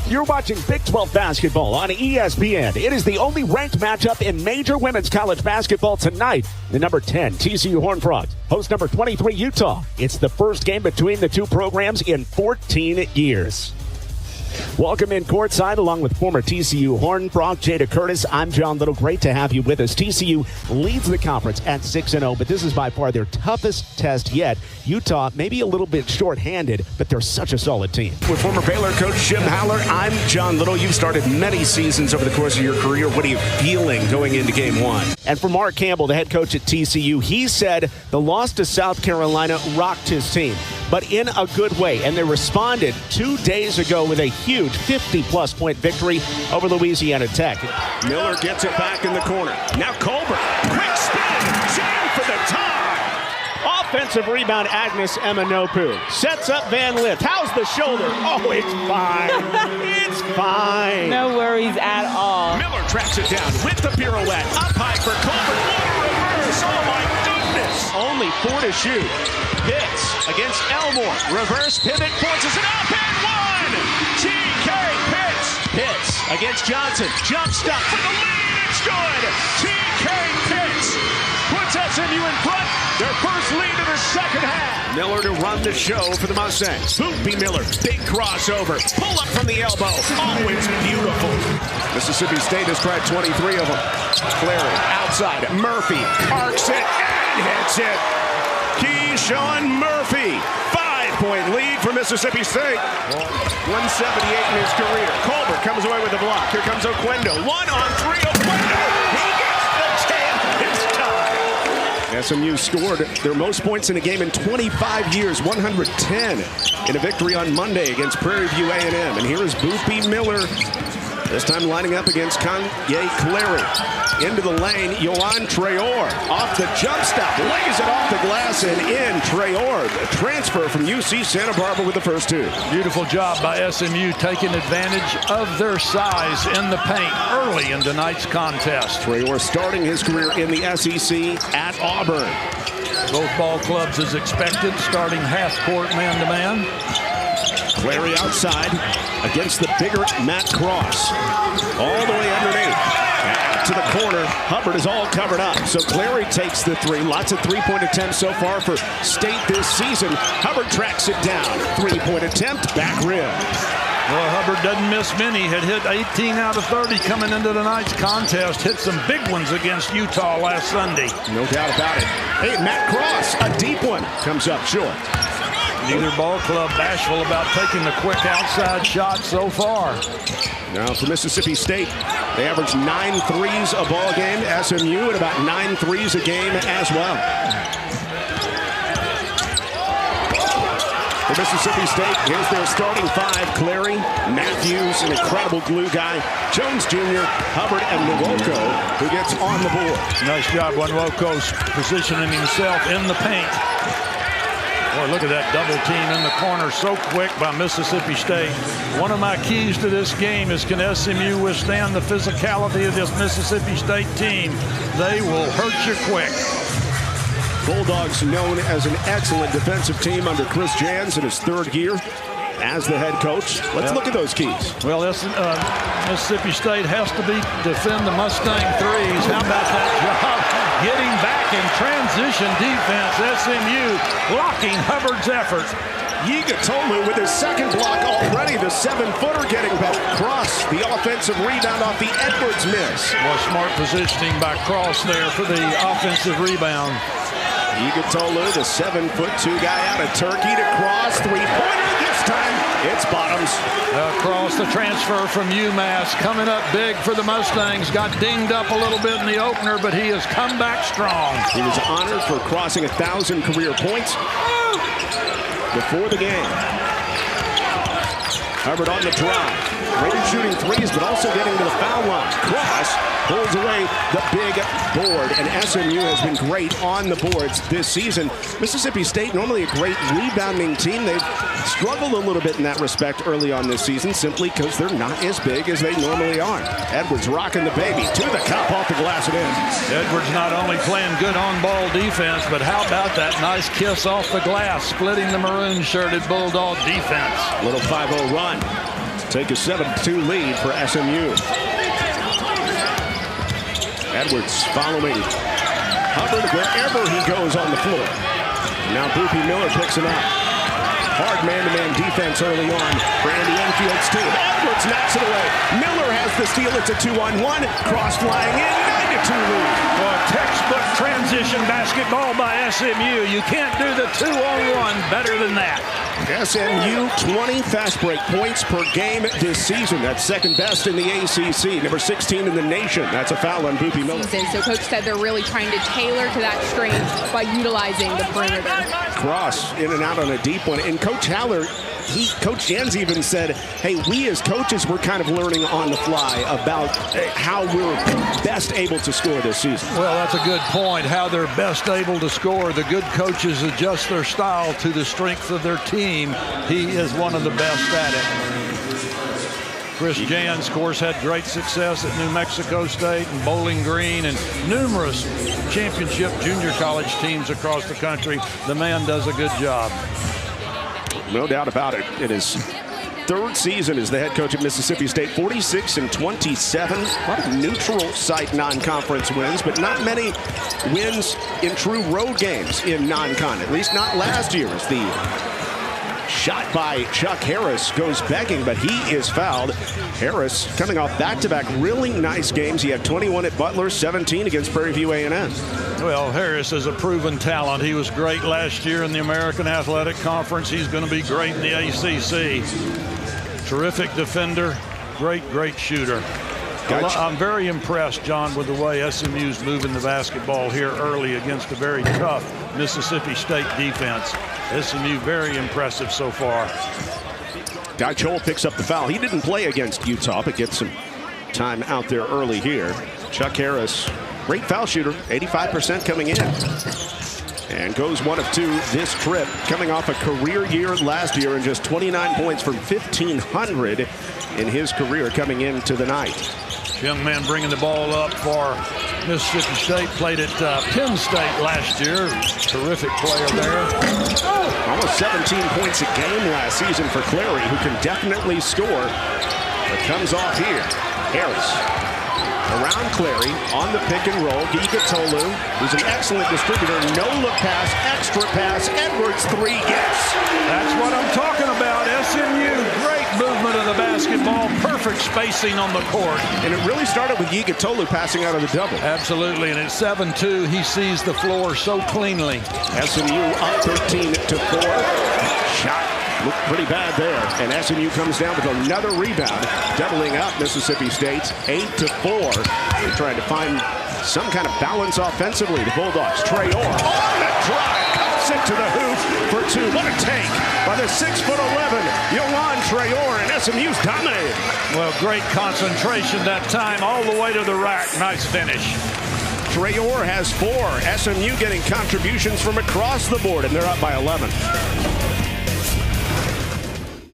You're watching Big 12 basketball on ESPN. It is the only ranked matchup in major women's college basketball tonight. The number 10 TCU Horned Frogs host number 23 Utah. It's the first game between the two programs in 14 years. Welcome in courtside along with former TCU Horned Frog Jada Curtis. I'm John Liddle. Great to have you with us. TCU leads the conference at 6-0, but this is by far their toughest test yet. Utah maybe a little bit short-handed, but they're such a solid team. With former Baylor coach Jim Haller, I'm John Liddle. You've started many seasons over the course of your career. What are you feeling going into game one? And for Mark Campbell, the head coach at TCU, he said the loss to South Carolina rocked his team, but in a good way. And they responded 2 days ago with a huge 50-plus point victory over Louisiana Tech. Miller gets it back in the corner. Now Colbert, quick spin, jam for the tie. Offensive rebound, Agnes Emanopu. Sets up Van Lith. How's the shoulder? Oh, it's fine. It's fine. No worries at all. Miller tracks it down with the pirouette. Up high for Colbert. What a reverse. Oh, my goodness. Only 4 to shoot. Pitts against Elmore. Reverse pivot, forces it up and one. T.K. Pitts. Pitts against Johnson. Jump stop for the lead. It's good. T.K. Pitts puts SMU in front. Their first lead of the second half. Miller to run the show for the Mustangs. Boopy Miller, big crossover. Pull up from the elbow. Oh, it's beautiful. Mississippi State has tried 23 of them. Clary outside. Murphy arcs it and hits it. Keyshawn Murphy. 5-point lead for Mississippi State. 178 in his career. Colbert comes away with the block. Here comes Oquendo. 1-on-3. Oquendo. He gets the jam. It's time. SMU scored their most points in a game in 25 years. 110 in a victory on Monday against Prairie View A&M. And here is Boopy Miller. This time lining up against Kanye Clary. Into the lane, Yohan Traore. Off the jump stop, lays it off the glass and in. Traore, the transfer from UC Santa Barbara with the first two. Beautiful job by SMU taking advantage of their size in the paint early in tonight's contest. Traore starting his career in the SEC at Auburn. Both ball clubs as expected, starting half-court man-to-man. Clary outside against the bigger Matt Cross. All the way underneath. Out to the corner. Hubbard is all covered up. So Clary takes the three. Lots of three-point attempts so far for State this season. Hubbard tracks it down. Three-point attempt, back rim. Well, Hubbard doesn't miss many. Had hit 18 out of 30 coming into tonight's contest. Hit some big ones against Utah last Sunday. No doubt about it. Hey, Matt Cross, a deep one, comes up short. Neither ball club bashful about taking the quick outside shot so far. Now for Mississippi State, they average 9 threes a ball game. SMU at about 9 threes a game as well. For Mississippi State, here's their starting five. Clary, Matthews, an incredible glue guy, Jones Jr., Hubbard, and Nwoko, who gets on the board. Nice job, Nwoko's positioning himself in the paint. Boy, look at that double team in the corner so quick by Mississippi State. One of my keys to this game is, can SMU withstand the physicality of this Mississippi State team? They will hurt you quick. Bulldogs known as an excellent defensive team under Chris Jans in his third year as the head coach. Let's look at those keys. Well, Mississippi State has to defend the Mustang threes. How about that job? Getting back in transition defense. SMU blocking Hubbard's effort. Yigatolu with his second block already. The 7-footer getting back. Cross, the offensive rebound off the Edwards miss. Well, smart positioning by Cross there for the offensive rebound. Yigatolu, the 7'2" guy out of Turkey to Cross. Three-pointer this time. It's bottoms. Cross, the transfer from UMass, coming up big for the Mustangs. Got dinged up a little bit in the opener, but he has come back strong. He was honored for crossing 1,000 career points before the game. Hubbard on the drive. Great at shooting threes, but also getting to the foul line. Cross pulls away the big board, and SMU has been great on the boards this season. Mississippi State, normally a great rebounding team. They've struggled a little bit in that respect early on this season, simply because they're not as big as they normally are. Edwards rocking the baby to the cup, off the glass and in. Edwards not only playing good on-ball defense, but how about that nice kiss off the glass, splitting the maroon-shirted Bulldog defense. Little 5-0 run. take a 7-2 lead for SMU. Edwards following Hubbard wherever he goes on the floor. Now Boopy Miller picks him up. Hard man-to-man defense early on for Andy Enfield's team. Edwards knocks it away. Miller has the steal. It's a 2-on-1. Cross flying in. 9-2 lead. Well, textbook transition basketball by SMU. You can't do the 2-on-1 better than that. SMU 20 fast break points per game this season. That's second best in the ACC. Number 16 in the nation. That's a foul on Boopy Miller. So Coach said they're really trying to tailor to that strength by utilizing the perimeter. Cross in and out on a deep one. And Coach Haller, Coach Jans even said, hey, we as coaches, we're kind of learning on the fly about how we're best able to score this season. Well, that's a good point, how they're best able to score. The good coaches adjust their style to the strength of their team. He is one of the best at it. Chris Jans, of course, had great success at New Mexico State and Bowling Green and numerous championship junior college teams across the country. The man does a good job. No doubt about it. It is third season as the head coach at Mississippi State. 46-27. A lot of neutral site non-conference wins, but not many wins in true road games in non-con. At least not last year, as the shot by Chuck Harris goes begging, but he is fouled. Harris coming off back-to-back really nice games. He had 21 at Butler, 17 against Prairie View A&M. Well, Harris is a proven talent. He was great last year in the American Athletic Conference. He's going to be great in the ACC. Terrific defender, great shooter. Gotcha. I'm very impressed, John, with the way SMU's moving the basketball here early against a very tough Mississippi State defense. SMU very impressive so far. Guy Chol picks up the foul. He didn't play against Utah, but gets some time out there early here. Chuck Harris, great foul shooter, 85% coming in. And goes 1 of 2 this trip, coming off a career year last year and just 29 points from 1,500 in his career coming into the night. Young man bringing the ball up for Mississippi State. Played at Penn State last year. Terrific player there. Almost 17 points a game last season for Clary, who can definitely score. But comes off here. Harris around Clary on the pick and roll. Gigatolu, who's an excellent distributor. No look pass, extra pass. Edwards 3 gets. That's what I'm talking about. SMU, great movement of the basketball. Perfect spacing on the court. And it really started with Gigatolu passing out of the double. Absolutely, and it's 7-2. He sees the floor so cleanly. SMU up 13-4. Shot looked pretty bad there. And SMU comes down with another rebound, doubling up Mississippi State's 8-4. They're trying to find some kind of balance offensively. The Bulldogs, Trey Orr on the drive, cuts it to the hoop for 2. What a take by the 6'11" Yohan Traore, and SMU's dominated. Well, great concentration that time, all the way to the rack. Nice finish. Traore has 4. SMU getting contributions from across the board, and they're up by 11.